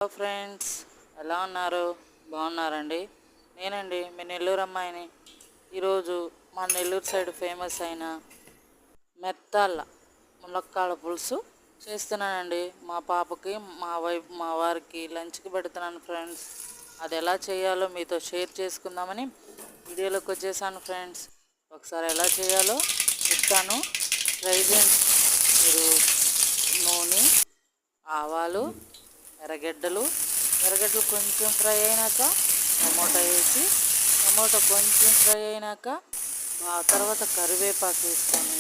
Hello friends, ఎలా ఉన్నారు? బాగున్నారండి? నేనండి మీ నెల్లూరు అమ్మాయిని. ఈరోజు మా నెల్లూరు సైడ్ ఫేమస్ అయిన మెత్తాల ములక్కాడ పులుసు చేస్తున్నానండి. మా పాపకి, మా వారికి లంచ్కి పెడుతున్నాను ఫ్రెండ్స్. అది ఎలా చేయాలో మీతో షేర్ చేసుకుందామని వీడియోలోకి వచ్చేసాను ఫ్రెండ్స్. ఒకసారి ఎలా చేయాలో చెప్తాను, ట్రై చేయండి. మీరు నూనె, ఆవాలు, ఎర్రగడ్డలు కొంచెం ఫ్రై అయినాక టమోటా వేసి, టమోటా కొంచెం ఫ్రై అయినాక ఆ తర్వాత కరివేపాకు వేసుకొని,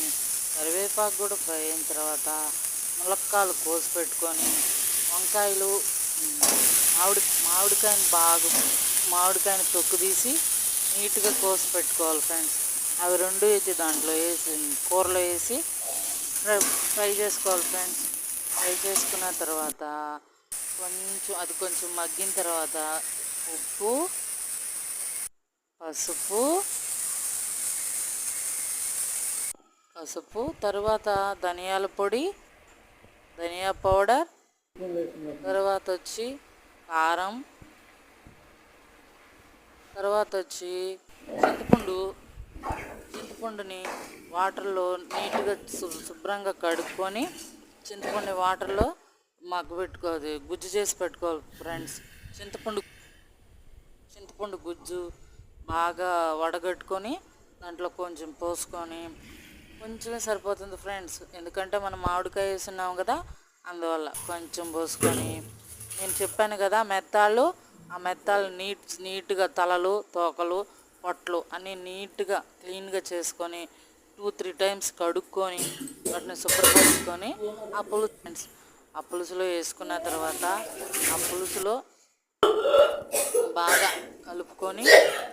కరివేపాకు కూడా ఫ్రై అయిన తర్వాత ములక్కాయలు కోసి పెట్టుకొని, వంకాయలు, మామిడికాయని తొక్కు తీసి నీట్గా కోసి పెట్టుకోవాలి ఫ్రెండ్స్. అవి రెండు అయితే దాంట్లో వేసి కూరలో వేసి ఫ్రై చేసుకోవాలి ఫ్రెండ్స్. ఫ్రై చేసుకున్న తర్వాత కొంచెం మగ్గిన తర్వాత ఉప్పు, పసుపు తర్వాత ధనియాల పొడి, ధనియా పౌడర్, తర్వాత వచ్చి కారం, తర్వాత వచ్చి చింతపండుని వాటర్లో నీట్గా శుభ్రంగా కడుక్కొని చింతపండు వాటర్లో మగ్గబెట్టుకోవాలి, గుజ్జు చేసి పెట్టుకోవాలి ఫ్రెండ్స్. చింతపండు గుజ్జు బాగా వడగట్టుకొని దాంట్లో కొంచెం పోసుకొని, కొంచెమే సరిపోతుంది ఫ్రెండ్స్, ఎందుకంటే మనం మామిడికాయ వేస్తున్నాం కదా, అందువల్ల కొంచెం పోసుకొని, నేను చెప్పాను కదా మెత్తాలు, ఆ మెత్తాలు నీట్గా తలలు, తోకలు, పొట్లు అన్నీ నీట్గా క్లీన్గా చేసుకొని 2-3 టైమ్స్ కడుక్కొని వాటిని శుభ్రపరుచుకొని ఆ పులుసులో వేసుకున్న తర్వాత ఆ పులుసులో బాగా కలుపుకొని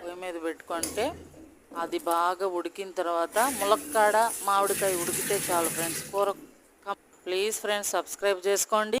పొయ్యి మీద పెట్టుకుంటే అది బాగా ఉడికిన తర్వాత ములక్కాడ, మామిడికాయ ఉడికితే చాలు ఫ్రెండ్స్. ప్లీజ్ ఫ్రెండ్స్, సబ్స్క్రైబ్ చేసుకోండి.